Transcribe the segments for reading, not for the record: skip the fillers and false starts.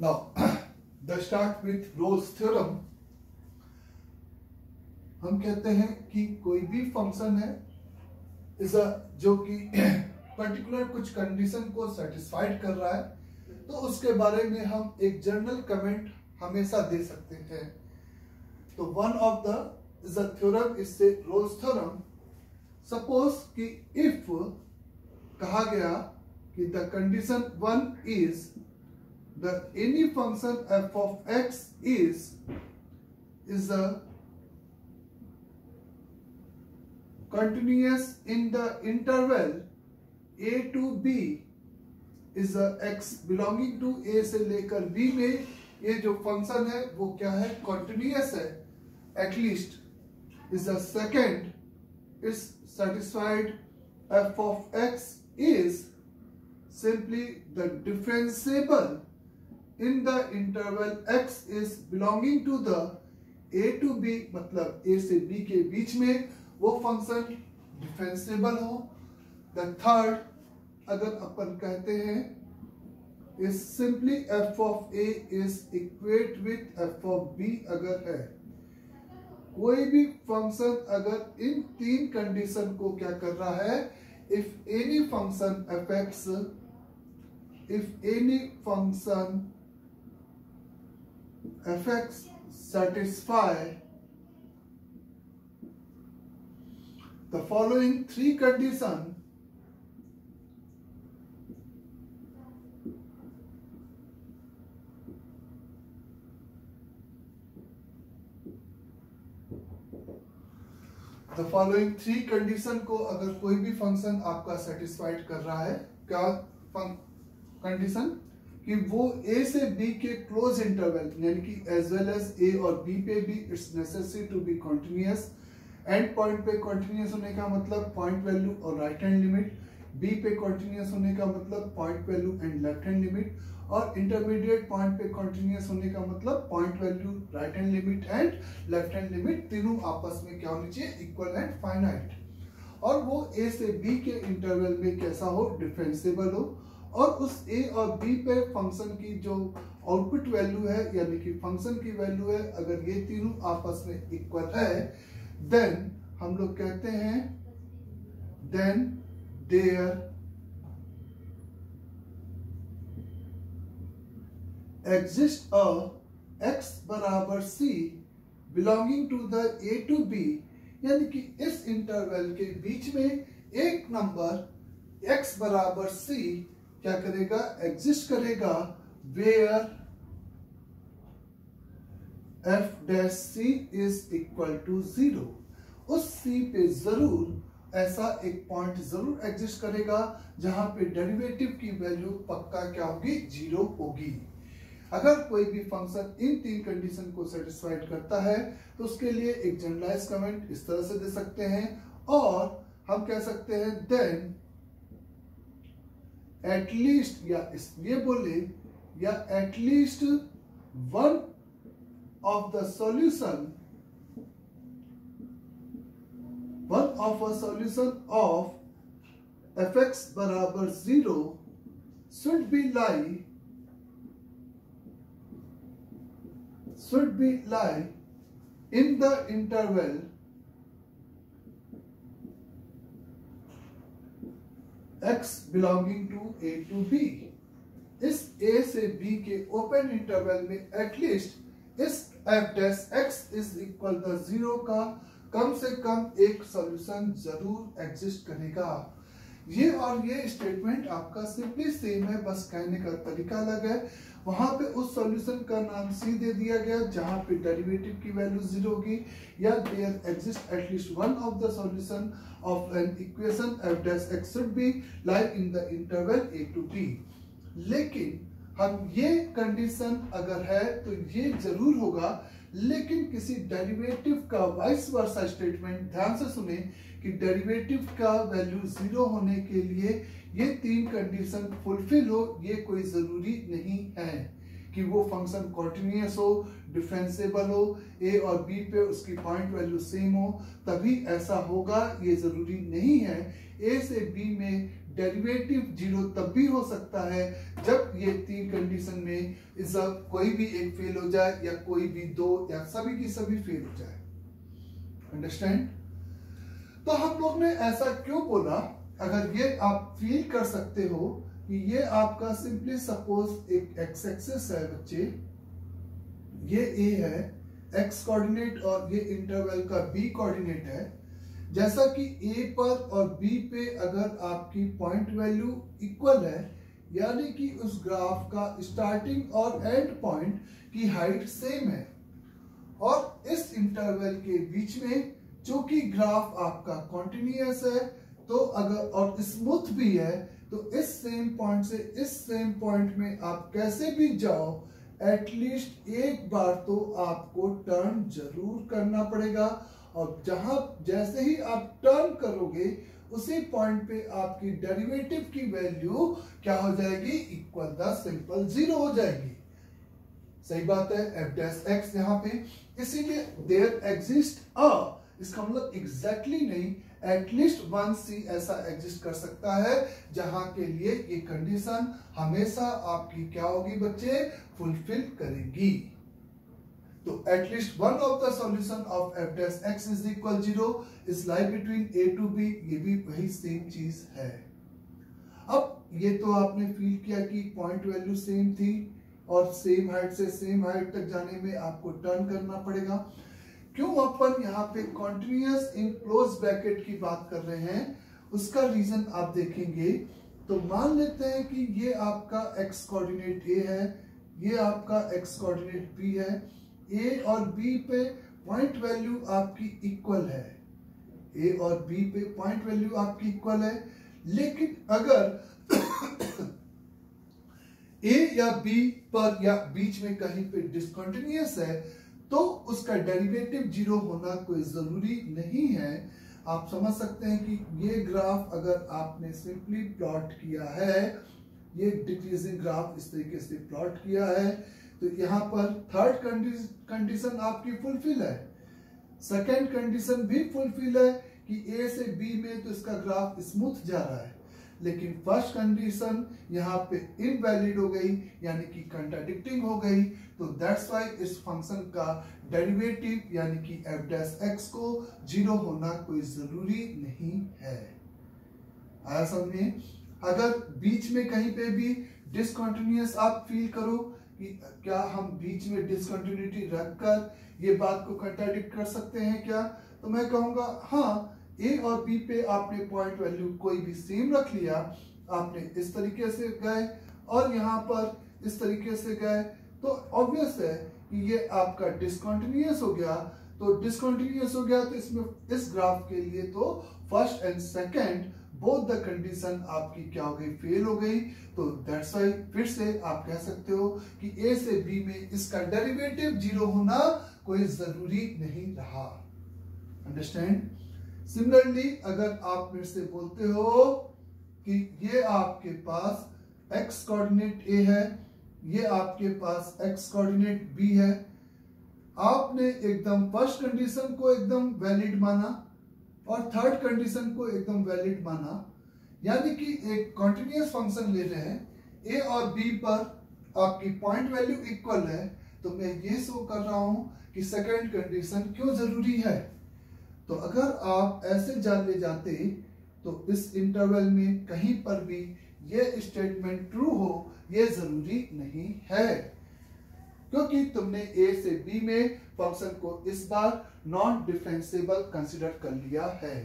Now, the start with Rolle's theorem. हम कहते हैं कि कोई भी फंक्शन है जो कि पर्टिकुलर कुछ कंडीशन को सेटिस्फाइड कर रहा है, तो उसके बारे में हम एक जनरल कमेंट हमेशा दे सकते हैं. तो वन ऑफ द थ्योरम इससे रोल्स थ्योरम. सपोज कि इफ कहा गया कि the condition one is the any function f of x is a continuous in the interval a to b is a x belonging to a से लेकर b में ये जो फंक्शन है वो क्या है, कंटिन्यूअस है. At least is the second is satisfied f of x is simply the differentiable in the interval x is belonging to the a to b, मतलब a से b के बीच में वो फंक्शन डिफरेंशिएबल हो. द थर्ड अगर अपन कहते हैं is simply f of a is equate with f of b अगर है. कोई भी फंक्शन अगर इन तीन कंडीशन को क्या कर रहा है, if any function fx, if any function fx satisfy the following three condition, the following three condition को अगर कोई भी फंक्शन आपका सेटिस्फाइड कर रहा है, क्या कंडीशन कि वो a से b के क्लोज इंटरवल यानी कि एज वेल एज a और b पे भी it's necessary to be continuous. End point पे कंटिन्यूअस होने का मतलब पॉइंट वैल्यू और राइट हैंड लिमिट, b पे कंटिन्यूअस होने का मतलब point value and left hand limit, और इंटरमीडिएट पॉइंट पे कंटिन्यूअस होने का मतलब point value, right hand limit and left hand limit तीनों आपस में क्या होनी चाहिए, इक्वल एंड फाइनाइट. और वो a से b के इंटरवल में कैसा हो, डिफरेंशिएबल हो. और उस a और b पे फंक्शन की जो आउटपुट वैल्यू है यानी कि फंक्शन की वैल्यू है, अगर ये तीनों आपस में इक्वल है, देन हम लोग कहते हैं then there exist a x बराबर c belonging to the a to b, यानी कि इस इंटरवल के बीच में एक नंबर x बराबर c क्या करेगा, एग्जिस्ट करेगा, where f dash c is equal to 0. उस c पे जरूर ऐसा एक पॉइंट जरूर एग्जिस्ट करेगा जहां पे डेरिवेटिव की वैल्यू पक्का क्या होगी, 0 होगी. अगर कोई भी फंक्शन इन तीन कंडीशन को सेटिस्फाइड करता है तो उसके लिए एक जनरलाइज कमेंट इस तरह से दे सकते हैं, और हम कह सकते हैं देन एटलीस्ट, या इसलिए बोले, या at least one of the solution, one of a solution of fx बराबर 0 should be lie in the interval x belonging to a to b. इस a से b के ओपन इंटरवल में एटलीस्ट इस f dash x is equal the 0 का कम से कम एक solution जरूर एग्जिस्ट करेगा. ये और ये स्टेटमेंट आपका सिंपली सेम है, बस कहने का तरीका अलग है. वहां पे उस सॉल्यूशन का नाम c दे दिया गया जहां पे डेरिवेटिव की वैल्यू 0 होगी, या there exist at least one of the solution of an equation f dash x should be like in the interval a to b. लेकिन हम ये कंडीशन अगर है तो ये जरूर होगा, लेकिन किसी डेरिवेटिव का वाइस वर्सा स्टेटमेंट ध्यान से सुने कि डेरिवेटिव का वैल्यू 0 होने के लिए ये तीन कंडीशन फुलफिल हो, ये कोई जरूरी नहीं है कि वो फंक्शन कंटिन्यूअस हो, डिफरेंशिएबल हो, a और b पे उसकी पॉइंट वैल्यू सेम हो तभी ऐसा होगा, ये जरूरी नहीं है. a से b में डेरिवेटिव 0 तब भी हो सकता है जब ये तीन कंडीशन में इसका कोई भी एक फेल हो जाए या कोई भी दो या सभी की सभी फेल हो जाए। अंडरस्टैंड? तो हम लोग ने ऐसा क्यों बोला? अगर ये आप फील कर सकते हो कि ये आपका सिंपली सपोज एक एक्स एक्सिस है बच्चे, ये ए है एक्स कोऑर्डिनेट और ये इंटरवल का बी कोऑर्डिनेट है। जैसा कि ए पर और बी पे अगर आपकी पॉइंट वैल्यू इक्वल है, यानी कि उस ग्राफ का स्टार्टिंग और एंड पॉइंट की हाइट सेम है, और इस इंटरवल के बीच में चूंकि ग्राफ आपका कॉन्टिन्यूअस है तो अगर और स्मूथ भी है, तो इस सेम पॉइंट से इस सेम पॉइंट में आप कैसे भी जाओ, एटलीस्ट एक बार तो आपको टर्न जरूर करना पड़ेगा। और जहां जैसे ही आप टर्न करोगे उसी पॉइंट पे आपकी डेरिवेटिव की वैल्यू क्या हो जाएगी? इक्वल द सिंपल 0 हो जाएगी। सही बात है, एफ डैश एक्स यहाँ पे, इसीलिए देयर एग्जिस्ट अ, इसका मतलब एग्जैक्टली नहीं, एटलीस्ट वन सी ऐसा एग्जिस्ट कर सकता है जहां के लिए ये कंडीशन हमेशा आपकी क्या होगी बच्चे? फुलफिल करेगी। तो at least one of the solution of F dash X is equal 0 is lie between A to B, ये भी वही सेम चीज है। अब ये तो आपने फील किया कि पॉइंट वैल्यू सेम थी और सेम हाइट से सेम हाइट तक जाने में आपको टर्न करना पड़ेगा। क्यों अपन यहाँ पे कॉन्टिन्यूअस इन क्लोज ब्रैकेट की बात कर रहे हैं, उसका रीजन आप देखेंगे। तो मान लेते हैं कि ये आपका एक्स कोऑर्डिनेट ए है, ये आपका एक्स कोऑर्डिनेट बी है, ए और बी पे पॉइंट वैल्यू आपकी इक्वल है, ए और बी पे पॉइंट वैल्यू आपकी इक्वल है, लेकिन अगर ए या बी पर या बीच में कहीं पे डिसकंटिन्यूअस है तो उसका डेरिवेटिव 0 होना कोई जरूरी नहीं है। आप समझ सकते हैं कि ये ग्राफ अगर आपने सिंपली प्लॉट किया है, ये डिक्रीजिंग ग्राफ इस तरीके से प्लॉट किया है, तो यहाँ पर थर्ड कंडीशन आपकी फुलफिल है, सेकेंड कंडीशन भी फुलफिल है कि ए से बी में तो इसका ग्राफ स्मूथ जा रहा है, लेकिन फर्स्ट कंडीशन यहाँ पे इनवैलिड हो गई, यानी कि कंट्राडिक्टिंग हो गई। तो दैट्स व्हाई इस फंक्शन का डेरिवेटिव यानी कि एफ डैश एक्स को 0 होना कोई जरूरी नहीं है। आया समझ में? अगर बीच में कहीं पे भी डिसकंटिन्यूअस आप फील करो कि क्या हम बीच में डिसकंटिन्यूटी रखकर ये बात को कंट्राडिक्ट कर सकते हैं क्या, तो मैं कहूंगा हाँ, ए और बी पे आपने पॉइंट वैल्यू कोई भी सेम रख लिया, आपने इस तरीके से गए और यहाँ पर इस तरीके से गए, तो ऑब्वियस है कि ये आपका डिसकंटिन्यूअस हो गया। तो डिसकंटिन्यूअस हो गया तो इसमें इस ग्राफ के लिए तो first and second both the condition आपकी क्या हो गई? फेल हो गई। तो दैट्स व्हाई फिर से आप कह सकते हो कि ए से बी में इसका डेरिवेटिव 0 होना कोई जरूरी नहीं रहा। अंडरस्टैंड? सिमिलरली अगर आप मेरे से बोलते हो कि ये आपके पास x कोऑर्डिनेट a है, ये आपके पास x कोऑर्डिनेट b है, आपने एकदम फर्स्ट कंडीशन को एकदम वैलिड माना और थर्ड कंडीशन को एकदम वैलिड माना, यानी कि एक कॉन्टिन्यूअस फंक्शन ले रहे हैं, a और b पर आपकी पॉइंट वैल्यू इक्वल है, तो मैं ये शो कर रहा हूं कि सेकंड कंडीशन क्यों जरूरी है। तो अगर आप ऐसे जान ले जाते तो इस इंटरवल में कहीं पर भी ये स्टेटमेंट ट्रू हो ये जरूरी नहीं है, क्योंकि तुमने ए से बी में फंक्शन को इस बार नॉन डिफरेंशिएबल कंसीडर कर लिया है।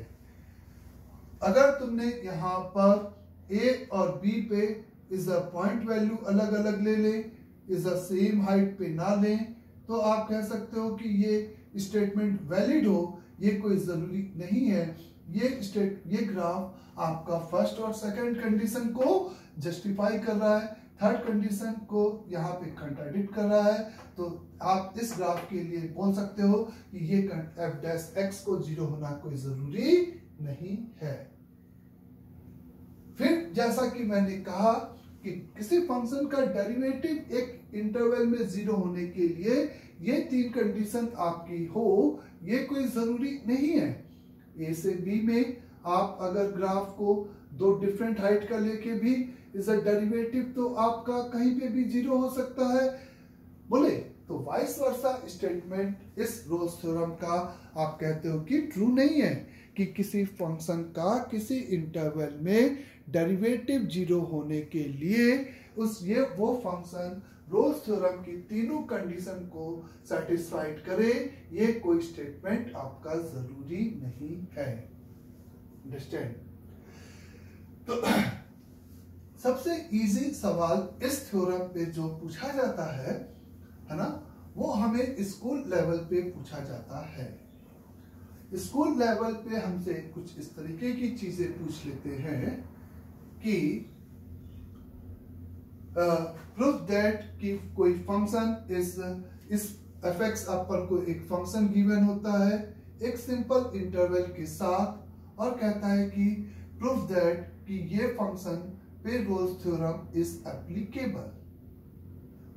अगर तुमने यहाँ पर ए और बी पे इस पॉइंट वैल्यू अलग अलग ले ले, इस सेम हाइट पे ना लें, तो आप कह सकते हो कि ये स्टेटमेंट वैलिड हो, ये कोई जरूरी नहीं है। ये ग्राफ आपका फर्स्ट और सेकंड कंडीशन को जस्टिफाई कर रहा है, थर्ड कंडीशन को यहाँ पे कंट्राडिक्ट कर रहा है। तो आप इस ग्राफ के लिए बोल सकते हो कि ये एफ डैश एक्स को 0 होना कोई जरूरी नहीं है। फिर जैसा कि मैंने कहा कि किसी फंक्शन का डेरिवेटिव एक इंटरवल में 0 होने के लिए ये तीन कंडीशन आपकी हो, ये कोई जरूरी नहीं है। ए से बी में आप अगर ग्राफ को दो डिफरेंट हाइट का लेके भी इसका डेरिवेटिव तो आपका कहीं पे भी 0 हो सकता है बोले तो वाइस वर्सा स्टेटमेंट इस रोल्स थ्योरम का आप कहते हो कि ट्रू नहीं है कि किसी फंक्शन का किसी इंटरवल में डेरिवेटिव 0 होने के लिए वो फंक्शन रोल्स थ्योरम की तीनों कंडीशन को सेटिस्फाइड करे, ये कोई स्टेटमेंट आपका जरूरी नहीं है। अंडरस्टैंड? तो सबसे इजी सवाल इस थ्योरम पे जो पूछा जाता है ना, वो हमें स्कूल लेवल पे पूछा जाता है। स्कूल लेवल पे हमसे कुछ इस तरीके की चीजें पूछ लेते हैं कि प्रूव दैट कि कोई फंक्शन इस fx अपन को एक फंक्शन गिवन होता है एक सिंपल इंटरवल के साथ और कहता है कि प्रूव दैट कि ये फंक्शन पे roles theorem is applicable.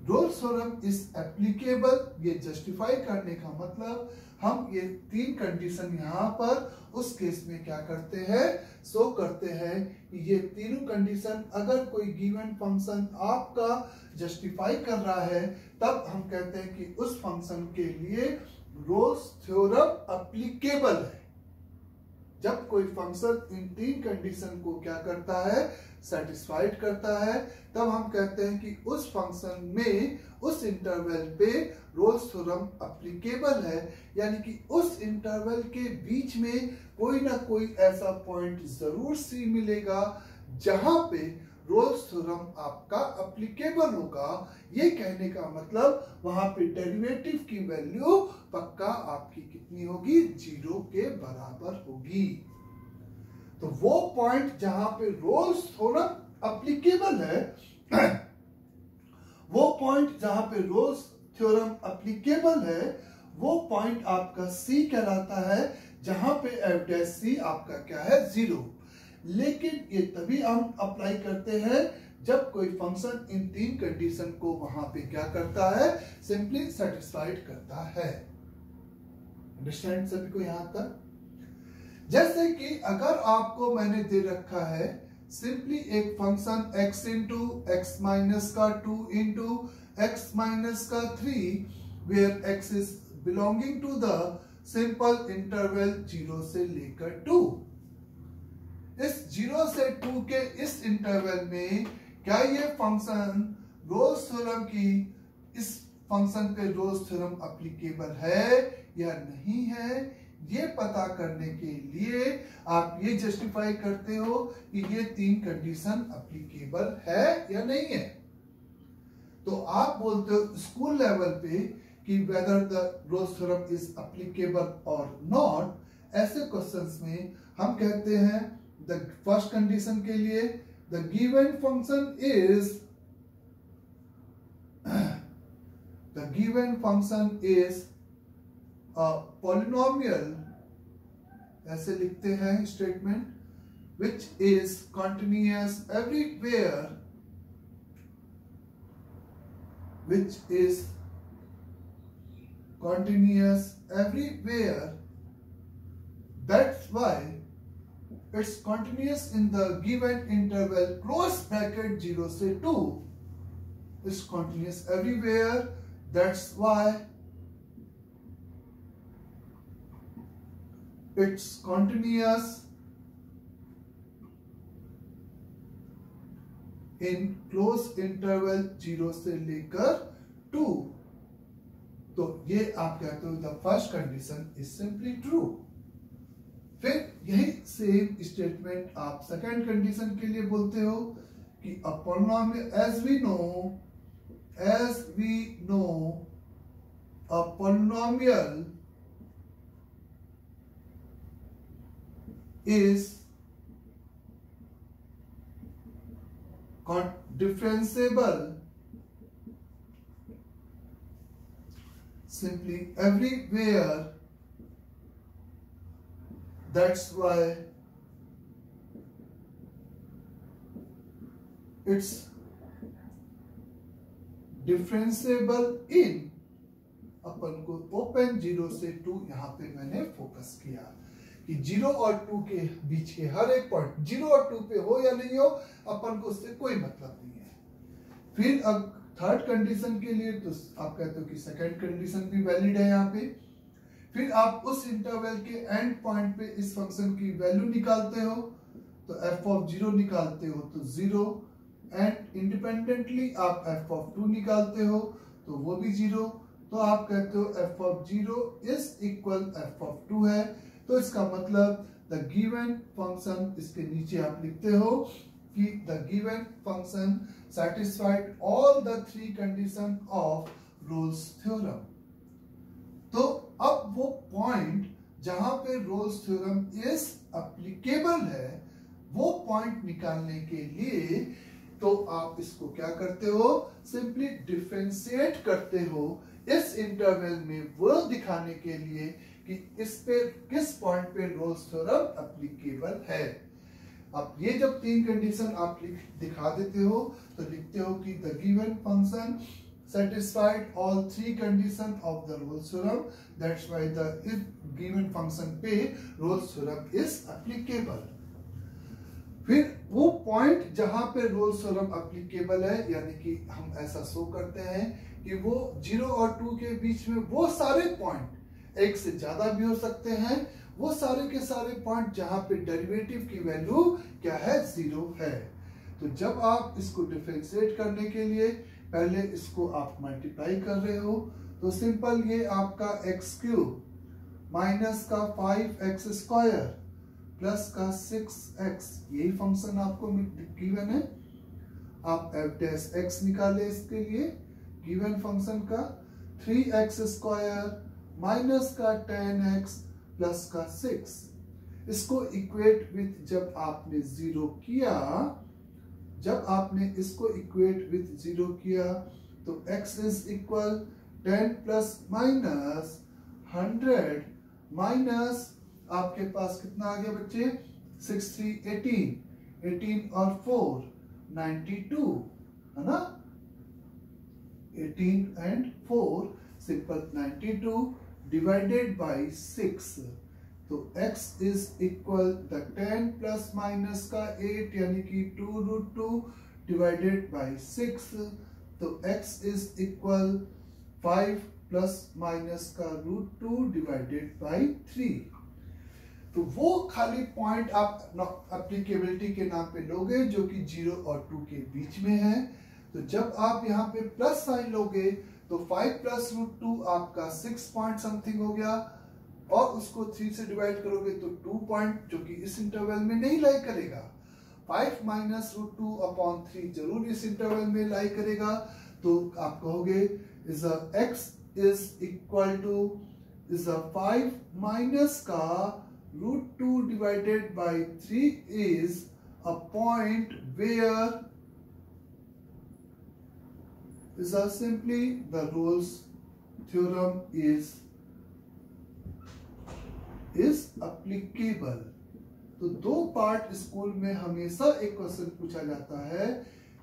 Roles theorem is applicable ये जस्टिफाई करने का मतलब हम ये तीन कंडीशन यहाँ पर उस केस में क्या करते हैं, शो करते हैं कि ये तीनों कंडीशन अगर कोई गिवन फंक्शन आपका जस्टिफाई कर रहा है तब हम कहते हैं कि उस फंक्शन के लिए रोल्स थ्योरम एप्लीकेबल है। जब कोई फंक्शन इन तीन कंडीशन को क्या करता है, सेटिस्फाइड करता है, तब हम कहते हैं कि उस फंक्शन में उस इंटरवल पे रोल्स थ्योरम एप्लीकेबल है, यानी कि उस इंटरवल के बीच में कोई ना कोई ऐसा पॉइंट जरूर सी मिलेगा जहां पे रोल्स थ्योरम आपका एप्लीकेबल होगा। ये कहने का मतलब वहां पे डेरिवेटिव की वैल्यू पक्का आपकी कितनी होगी, 0 के बराबर होगी। तो वो पॉइंट जहां पे रोल्स थ्योरम एप्लीकेबल है वो पॉइंट जहां पे रोल्स थ्योरम एप्लीकेबल है वो पॉइंट आपका C कहलाता है, जहां पे f डैश C आपका क्या है, 0। लेकिन ये तभी हम अप्लाई करते हैं जब कोई फंक्शन इन तीन कंडीशन को वहां पे क्या करता है, सिंपली सेटिस्फाइड करता है। अंडरस्टैंड सभी को यहां तक? जैसे कि अगर आपको मैंने दे रखा है सिंपली एक function x into X minus का 2 इंटू एक्स माइनस का 3 where x is belonging to the simple interval 0 से लेकर 2। इस 0 से 2 के इस इंटरवल में क्या ये फंक्शन रोल्स थ्योरम की इस फंक्शन पे रोल्स थ्योरम एप्लीकेबल है या नहीं है, ये पता करने के लिए आप ये जस्टिफाई करते हो कि ये तीन कंडीशन एप्लीकेबल है या नहीं है। तो आप बोलते हो स्कूल लेवल पे कि whether the Rolle's theorem is applicable और नॉट। ऐसे क्वेश्चंस में हम कहते हैं द फर्स्ट कंडीशन के लिए the given function is polynomial, ऐसे लिखते हैं statement, which is continuous everywhere, which is continuous everywhere, that's why it's continuous in the given interval close bracket 0 से 2, it's continuous everywhere, that's why it's continuous in close interval 0 से लेकर 2। तो ये आप कहते हो the first condition is simply true. फिर यही सेम स्टेटमेंट आप सेकंड कंडीशन के लिए बोलते हो कि a polynomial as we know a polynomial is differentiable simply everywhere, that's why it's differentiable in, अपन को ओपन 0 से 2 यहां पे मैंने फोकस किया कि 0 और 2 के बीच के हर एक पॉइंट 0 और 2 पे हो या नहीं हो, अपन को उससे कोई मतलब नहीं है। फिर अब थर्ड कंडीशन के लिए तो आप कहते हो कि सेकंड कंडीशन भी वैलिड है यहाँ पे। फिर आप उस इंटरवल के एंड पॉइंट पे इस फंक्शन की वैल्यू निकालते हो, तो f ऑफ 0 निकालते हो तो 0, एंड इंडिपेंडेंटली आप f ऑफ 2 निकालते हो तो वो भी 0, तो आप कहते हो f of 0 is equal f of 2 है। तो इसका मतलब द गिवन फंक्शन, इसके नीचे आप लिखते हो कि the given function satisfied all the three condition of Rolle's theorem. तो अब वो पॉइंट जहां पे रोल्स थ्योरम इज एप्लीकेबल है, वो पॉइंट निकालने के लिए तो आप इसको क्या करते हो, सिंपली डिफरेंशिएट करते हो इस इंटरवल में वो दिखाने के लिए कि इस पे किस पॉइंट पे रोल्स थ्योरम एप्लीकेबल है। अब ये जब तीन कंडीशन आप दिखा देते हो तो लिखते हो कि the given function satisfied all three condition of the Rolle's theorem, that's why the given function पे Rolle's theorem is applicable। फिर वो पॉइंट जहां पे रोल्स थ्योरम एप्लीकेबल है, यानी कि हम ऐसा शो करते हैं कि वो 0 और 2 के बीच में वो सारे पॉइंट, एक से ज्यादा भी हो सकते हैं, वो सारे के सारे पॉइंट जहां पे डेरिवेटिव की वैल्यू क्या है, 0 है। तो जब आप इसको डिफरेंशिएट करने के लिए पहले इसको आप मल्टीप्लाई कर रहे हो, तो सिंपल ये आपका एक्स क्यूब माइनस का 5x स्क्वायर प्लस का 6x, यही फंक्शन आपको गिवन है। आप f डैश x निकाले इसके लिए, गिवन फंक्शन का 3x स्क्वायर माइनस का 10x प्लस का 6, इसको इक्वेट विथ जब आपने 0 किया, जब आपने इसको इक्वेट विथ 0 किया तो x is equal 10 plus minus 100 minus आपके पास कितना आ गया बच्चे, 6 3 18, 18 और 4 92 है ना, 18 एंड 4 सिंपल 92 डिवाइडेड बाय 6, तो x is equal the 10 plus minus का 8 यानी कि 2√2 डिवाइडेड बाय 6, तो x is equal 5 plus minus का √2 डिवाइडेड बाय 3। तो वो खाली पॉइंट आप एप्लीकेबिलिटी के नाम पे लोगे जो कि 0 और 2 के बीच में है। तो जब आप यहाँ पे प्लस साइन लोगे तो 5 प्लस √2 आपका 6 पॉइंट समथिंग हो गया, और उसको 3 से डिवाइड करोगे तो 2 पॉइंट जो कि इस इंटरवल में नहीं लाई करेगा। 5 माइनस √2 अपॉन 3 जरूर इस इंटरवल में लाई करेगा, तो आप कहोगे is x is equal to is 5 minus का √2 divided by 3 is a point where is simply the Rolle's theorem is applicable। तो दो पार्ट स्कूल में हमेशा एक क्वेश्चन पूछा जाता है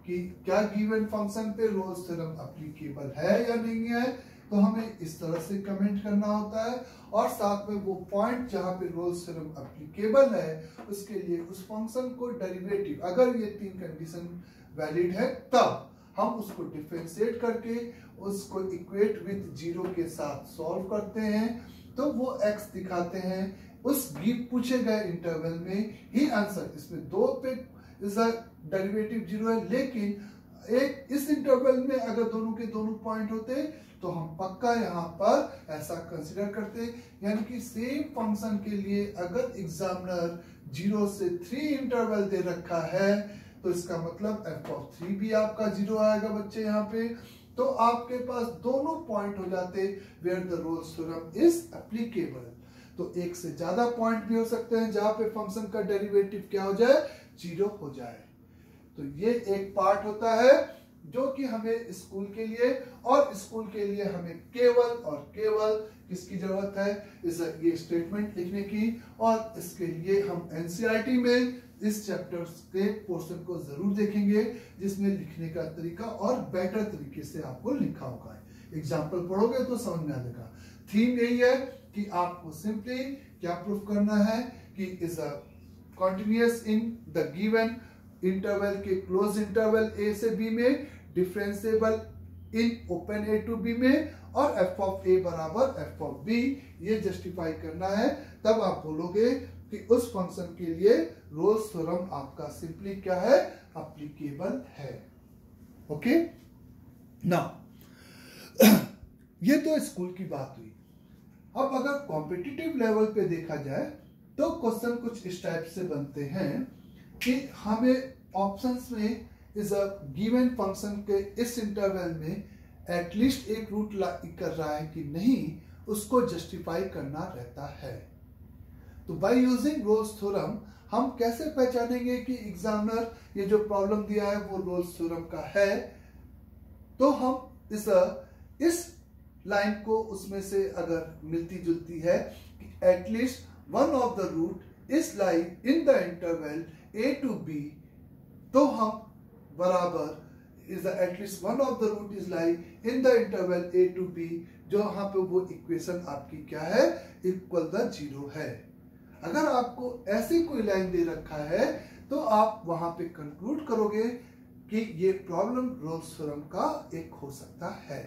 कि क्या गिवन फंक्शन पे रोल्स थ्योरम एप्लीकेबल है या नहीं है, तो हमें इस तरह से कमेंट करना होता है, और साथ में वो पॉइंट जहां पे रोल्स थ्योरम एप्लीकेबल है उसके लिए उस फंक्शन को डेरिवेटिव, अगर ये तीन कंडीशन वैलिड है तब हम उसको डिफरेंशिएट करके उसको इक्वेट विथ 0 के साथ सॉल्व करते हैं, तो वो x दिखाते हैं उस पूछे गए इंटरवल में ही आंसर। इसमें 2 पे डेरिवेटिव 0 है, लेकिन एक इस इंटरवल में अगर दोनों के दोनों पॉइंट होते तो हम पक्का यहाँ पर ऐसा कंसीडर करते, यानी कि सेम फंक्शन के लिए अगर एग्जामिनर 0 से 3 इंटरवल दे रखा है तो इसका मतलब f ऑफ 3 भी आपका 0 आएगा बच्चे यहाँ पे, तो आपके पास दोनों पॉइंट हो जाते where the Rolle's theorem is applicable. तो एक से ज्यादा पॉइंट भी हो सकते हैं जहां पे फंक्शन का डेरिवेटिव क्या हो जाए, 0 हो जाए। तो ये एक पार्ट होता है जो कि हमें स्कूल के लिए, और स्कूल के लिए हमें केवल और केवल किसकी जरूरत है, इस ये स्टेटमेंट लिखने की, और इसके लिए हम एनसीईआरटी में इस चैप्टर के पोर्शन को जरूर देखेंगे जिसमें लिखने का तरीका और बेटर तरीके से आपको लिखा होगा। एग्जाम्पल पढ़ोगे तो समझ में आ जाएगा। थीम यही है कि आपको सिंपली क्या प्रूफ करना है कि is a continuous in the given interval के क्लोज इंटरवल ए से बी में, differentiable in open A to B में, और एफ ऑफ ए बराबर एफ ऑफ बी, ये जस्टिफाई करना है। तब आप बोलोगे कि उस फंक्शन के लिए रोल्स थ्योरम आपका सिंपली क्या है, एप्लीकेबल है। ओके नाउ ये तो स्कूल की बात हुई। अब अगर कॉम्पिटिटिव लेवल पे देखा जाए तो क्वेश्चन कुछ इस टाइप से बनते हैं कि हमें ऑप्शंस में इस गिवन फंक्शन के इस इंटरवल में एटलीस्ट एक रूट कर रहा है कि नहीं, उसको जस्टिफाई करना रहता है। तो बाय यूजिंग रोल्स थ्योरम हम कैसे पहचानेंगे कि एग्जामिनर ये जो प्रॉब्लम दिया है वो रोल्स थ्योरम का है। तो हम इस लाइन को उसमें से अगर मिलती जुलती है कि at least one of the root is lie in the interval A to B, तो हम बराबर is at least one of the root is lie in the interval A to B, जो यहाँ पे वो इक्वेशन आपकी क्या है, इक्वल द जीरो है। अगर आपको ऐसी कोई लाइन दे रखा है तो आप वहां पे कंक्लूड करोगे कि ये प्रॉब्लम रोल्स थ्योरम का एक हो सकता है।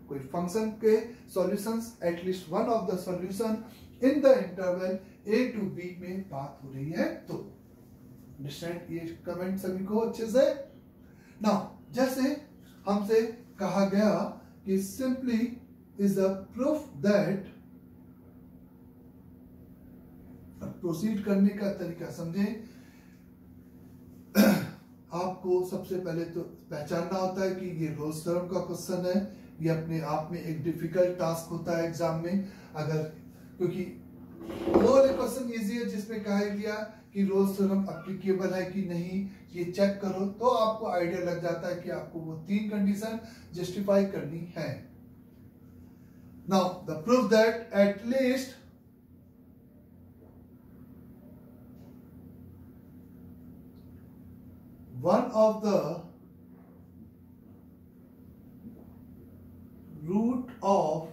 कोई फंक्शन के solutions at least one of the solution in the interval A to B में बात हो रही है। तो अंडरस्टैंड ये कमेंट सभी को अच्छे से। नाउ जैसे हमसे कहा गया कि simply is a proof that, proceed करने का तरीका समझें। आपको सबसे पहले तो पहचानना होता है कि ये रोल्स थ्योरम का क्वेश्चन है। ये अपने आप में एक डिफिकल्ट टास्क होता है एग्जाम में, अगर क्योंकि वो वाले क्वेश्चन इजी है जिसमें कहा गया कि रोल्स थ्योरम एप्लीकेबल है कि नहीं, ये चेक करो, तो आपको आइडिया लग जाता है कि आपको वो तीन कंडीशन जस्टिफाई करनी है। Now the proof that at least one of the root of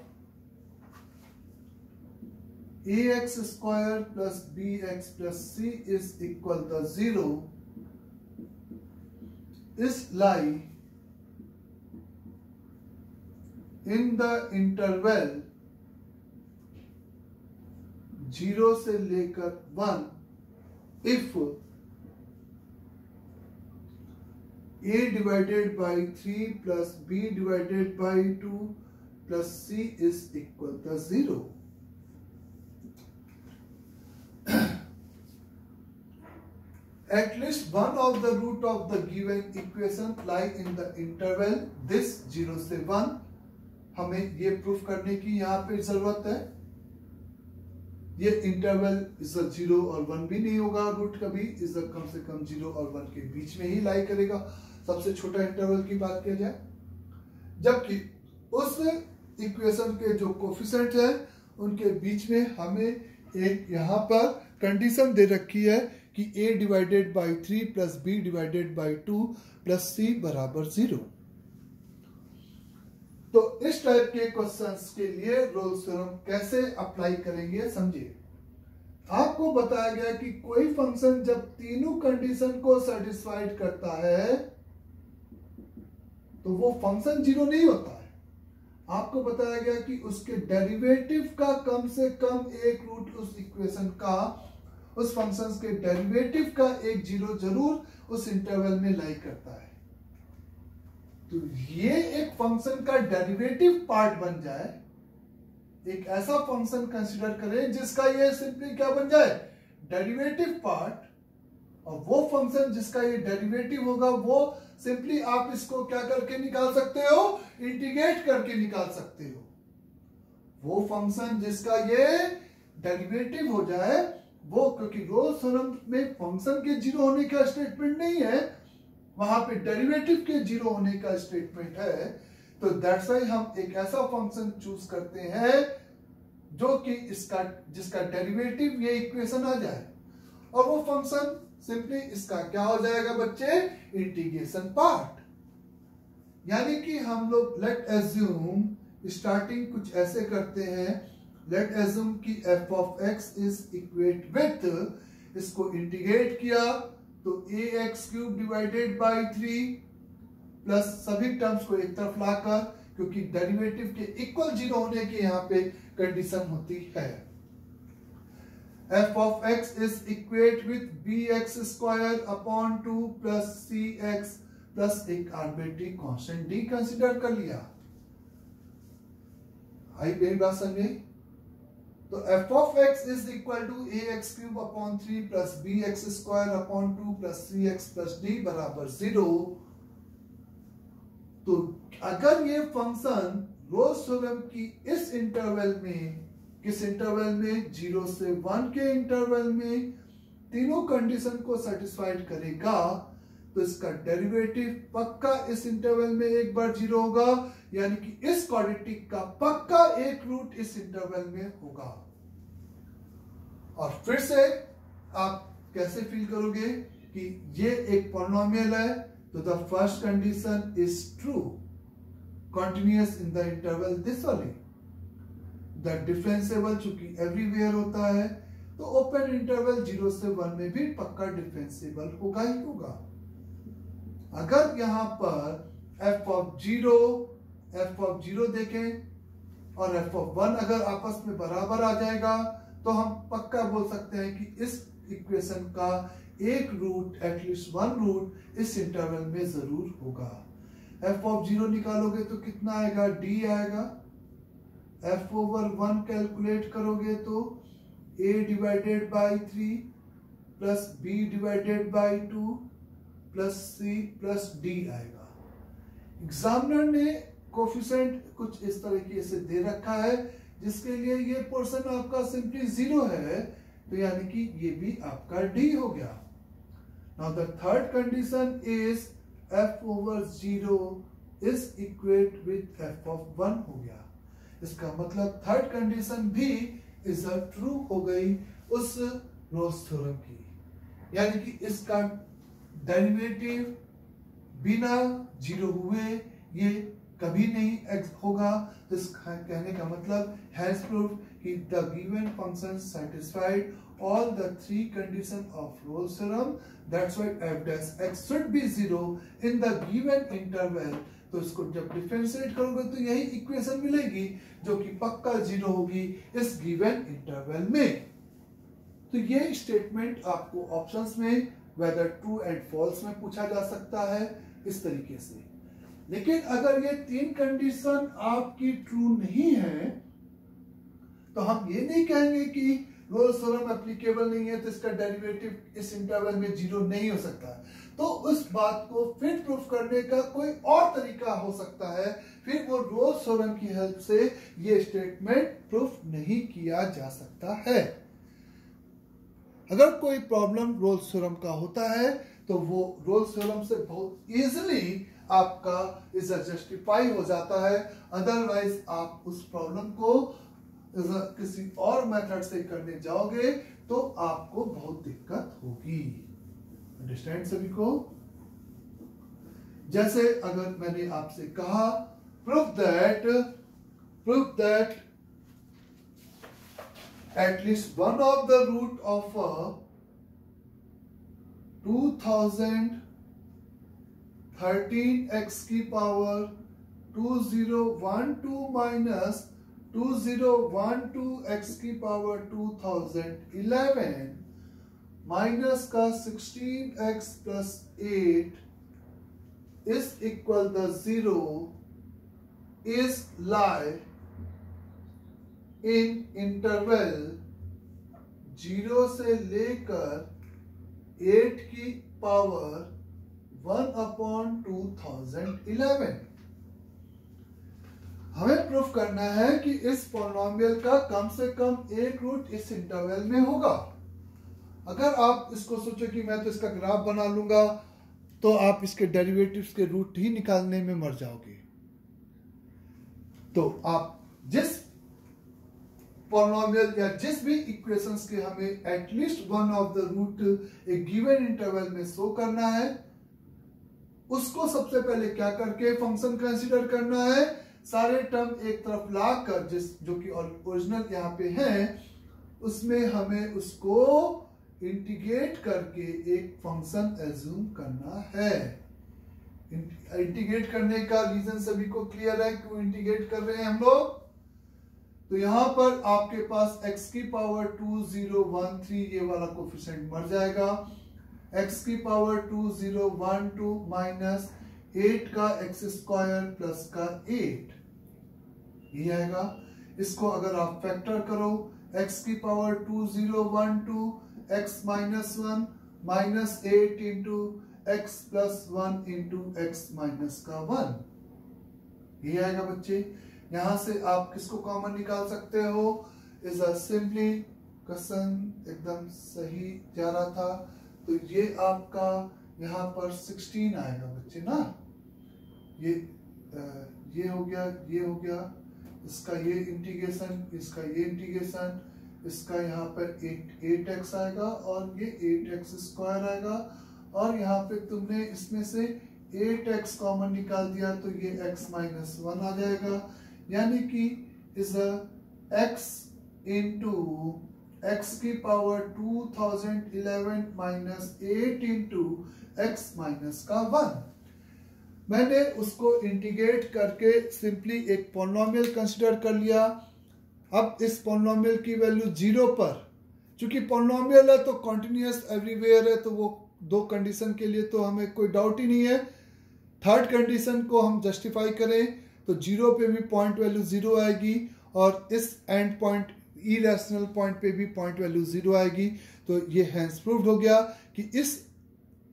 ax square plus bx plus c is equal to 0 is lie in the interval 0 से लेकर 1 if a divided by 3 plus b divided by 2 plus c is equal to 0. At least one of the root of the given equation lie in the interval this 0 से 1. हमें ये proof करने की यहाँ पे जरूरत है। ये इंटरवल इस 0 और 1 भी नहीं होगा, रूट कभी इस कम से कम 0 और 1 के बीच में ही लाई करेगा, सबसे छोटा इंटरवल की बात किया जाए। जबकि उस इक्वेशन के जो कोफिशिएंट है उनके बीच में हमें एक यहाँ पर कंडीशन दे रखी है कि a divided by 3 plus b divided by 2 plus c बराबर 0। तो इस टाइप के क्वेश्चंस के लिए रोल्स थ्योरम कैसे अप्लाई करेंगे समझिए। आपको बताया गया कि कोई फंक्शन जब तीनों कंडीशन को सेटिस्फाइड करता है तो वो फंक्शन 0 नहीं होता है। आपको बताया गया कि उसके डेरिवेटिव का कम से कम एक रूट उस इक्वेशन का, उस फंक्शन के डेरिवेटिव का एक 0 जरूर उस इंटरवल में लाई करता है। तो ये एक फंक्शन का डेरिवेटिव पार्ट बन जाए, एक ऐसा फंक्शन कंसीडर करें जिसका ये सिंपली क्या बन जाए, डेरिवेटिव पार्ट, और वो फंक्शन जिसका ये डेरिवेटिव होगा वो सिंपली आप इसको क्या करके निकाल सकते हो, इंटीग्रेट करके निकाल सकते हो। वो फंक्शन जिसका ये डेरिवेटिव हो जाए वो, क्योंकि रोल्स थ्योरम में फंक्शन के 0 होने का स्टेटमेंट नहीं है, वहां पे डेरिवेटिव के 0 होने का स्टेटमेंट है। तो दैट्स व्हाई हम एक ऐसा फंक्शन चूज करते हैं जो कि इसका, जिसका डेरिवेटिव ये इक्वेशन आ जाए, और वो फंक्शन सिंपली इसका क्या हो जाएगा बच्चे, इंटीग्रेशन पार्ट। यानी कि हम लोग लेट एज्यूम स्टार्टिंग कुछ ऐसे करते हैं, लेट एज्यूम कि f of x is equate with, इसको इंटीग्रेट किया तो ax³ डिवाइडेड बाई 3 प्लस सभी टर्म्स को एक तरफ लाकर, क्योंकि डेरिवेटिव के इक्वल 0 होने की यहाँ पे कंडीशन होती है। f of x is equate with bx² upon 2 plus cx plus एक आर्बिट्री कांस्टेंट d कंसीडर कर लिया। आई मेरी बात समझे? तो f of x is equal to ax³ upon 3 plus bx² upon 2 plus cx plus d बराबर 0। तो अगर ये फंक्शन रोल्स थ्योरम की इस इंटरवल में, किस इंटरवल में, 0 से 1 के इंटरवल में तीनों कंडीशन को सेटिस्फाइड करेगा, तो इसका डेरिवेटिव पक्का इस इंटरवल में एक बार 0 होगा, यानी कि इस क्वाड्रेटिक का पक्का एक रूट इस इंटरवल में होगा। और फिर से आप कैसे फील करोगे कि ये एक पॉलिनोमियल है, तो the first condition is true, continuous in the interval this वाली। द डिफरेंशिएबल चूंकि एवरीवेयर होता है, तो ओपन इंटरवल 0 से 1 में भी पक्का डिफरेंशिएबल होगा ही होगा। अगर यहां पर f of 0 देखें और f of 1 अगर आपस में बराबर आ जाएगा, तो हम पक्का बोल सकते हैं कि इस इक्वेशन का एक रूट, एटलीस्ट वन रूट इस इंटरवल में जरूर होगा। f of 0 निकालोगे तो कितना आएगा, d आएगा। f over 1 कैलकुलेट करोगे तो a divided by 3 plus b divided by 2 plus c plus d आएगा। एग्जामिनर ने कोफिशिएंट कुछ इस तरीके से दे रखा है, जिसके लिए ये पोर्शन आपका सिंपली 0 है, तो यानी कि ये भी आपका d हो गया। Now the third condition is f over 0 is equate with f of 1 हो गया। इसका मतलब थर्ड कंडीशन भी इज अ ट्रू हो गई उस रोल्स थ्योरम की, यानी कि इसका डेरिवेटिव बिना 0 हुए ये कभी नहीं होगा। इसका कहने का मतलब हैज प्रूव्ड कि the given function satisfied all the three conditions of Rolle's theorem, that's why f dash x should be 0 in the given interval। तो इसको जब डिफरेंशिएट करोगे तो यही इक्वेशन मिलेगी जो कि पक्का 0 होगी इस गिवन इंटरवल में। तो ये स्टेटमेंट आपको ऑप्शंस में वेदर ट्रू एंड फॉल्स में पूछा जा सकता है इस तरीके से। लेकिन अगर ये तीन कंडीशन आपकी ट्रू नहीं है, तो हम ये नहीं कहेंगे कि रोल्स थ्योरम एप्लीकेबल नहीं है, तो इसका डेरिवेटिव इस इंटरवल में 0 नहीं हो सकता। तो उस बात को फिर प्रूफ करने का कोई और तरीका हो सकता है, फिर वो रोल्स थ्योरम की हेल्प से ये स्टेटमेंट प्रूफ नहीं किया जा सकता है। अगर कोई प्रॉब्लम रोल्स थ्योरम का होता है, तो वो रोल्स थ्योरम से बहुत इजीली आपका इसे जस्टिफाई हो जाता है। अदरवाइज आप उस प्रॉब्लम को किसी और मेथड से करने जाओगे तो आपको बहुत दिक्कत होगी। अंडरस्टैंड सभी को? जैसे अगर मैंने आपसे कहा proof that at least one of the root of 2013 x की पावर 2012 माइनस 2012 x की पावर 2011 माइनस का 16x plus 8 is equal the 0 is lie in interval 0 से लेकर 8 की पावर 1/2011। हमें प्रूफ करना है कि इस पॉलिनोमियल का कम से कम एक रूट इस इंटरवल में होगा। अगर आप इसको सोचो कि मैं तो इसका ग्राफ बना लूंगा, तो आप इसके डेरिवेटिव्स के रूट ही निकालने में मर जाओगे। तो आप जिस पॉलिनोमियल या जिस भी इक्वेशंस के हमें at least one of the root एक गिवन इंटरवल में शो करना है, उसको सबसे पहले क्या करके फंक्शन कंसीडर करना है, सारे टर्म एक तरफ लाकर जो कि ओरिजिनल यहाँ पे है, उसमें हमें उसको इंटीग्रेट करके एक फंक्शन एज्यूम करना है। इंटीग्रेट करने का रीजन सभी को क्लियर है, क्यों इंटीग्रेट कर रहे हैं हम लोग। तो यहां पर आपके पास x की पावर 2013 ये वाला कोफिशिएंट मर जाएगा, x की पावर 2012 माइनस 8 का x स्क्वायर प्लस का 8 ये आएगा। इसको अगर आप फैक्टर करो, x की power 2012 x minus 1 minus 8 into x plus 1 into x minus का 1 ये आएगा बच्चे। यहां से आप किसको कॉमन निकाल सकते हो, इज अ सिंपली क्वेश्चन, एकदम सही जा रहा था। तो ये आपका यहाँ पर 16 आएगा बच्चे ना, ये हो गया, ये हो गया, इसका ये इंटीग्रेशन, इसका ये इंटीग्रेशन, इसका यहाँ पर 8x आएगा और ये 8x स्क्वायर आएगा, और यहाँ पे तुमने इसमें से 8x कॉमन निकाल दिया तो ये x माइनस 1 आ जाएगा, यानी कि इज x इंटू x की power 2011 minus 8 into x minus का 1। मैंने उसको इंटीग्रेट करके सिंपली एक पॉलिनोमियल कंसिडर कर लिया। अब इस पॉलिनोमियल की वैल्यू 0 पर, चूंकि पॉलिनोमियल है तो कॉन्टिन्यूअस एवरीवेयर है, तो वो दो कंडीशन के लिए तो हमें कोई डाउट ही नहीं है। थर्ड कंडीशन को हम जस्टिफाई करें तो 0 पे भी पॉइंट वैल्यू 0 आएगी, और इस एंड पॉइंट इरेशनल पॉइंट पे भी पॉइंट वैल्यू 0 आएगी। तो ये हैंस प्रूव्ड हो गया कि इस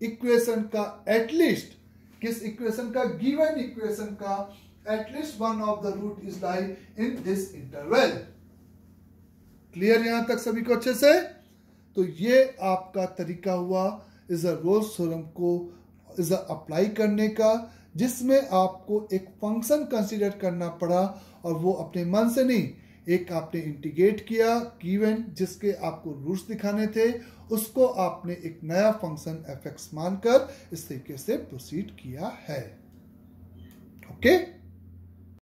इक्वेशन का एटलीस्ट, किस इक्वेशन का, गिवन इक्वेशन का at least one of the root is lie in this interval. Clear यहां तक सभी को अच्छे से। तो ये आपका तरीका हुआ इज अ रोल्स थ्योरम को इज अप्लाई करने का, जिसमें आपको एक फंक्शन कंसीडर करना पड़ा, और वो अपने मन से नहीं, एक आपने इंटीग्रेट किया गिवन जिसके आपको रूट्स दिखाने थे, उसको आपने एक नया फंक्शन f(x) मानकर इस तरीके से प्रोसीड किया है। ओके।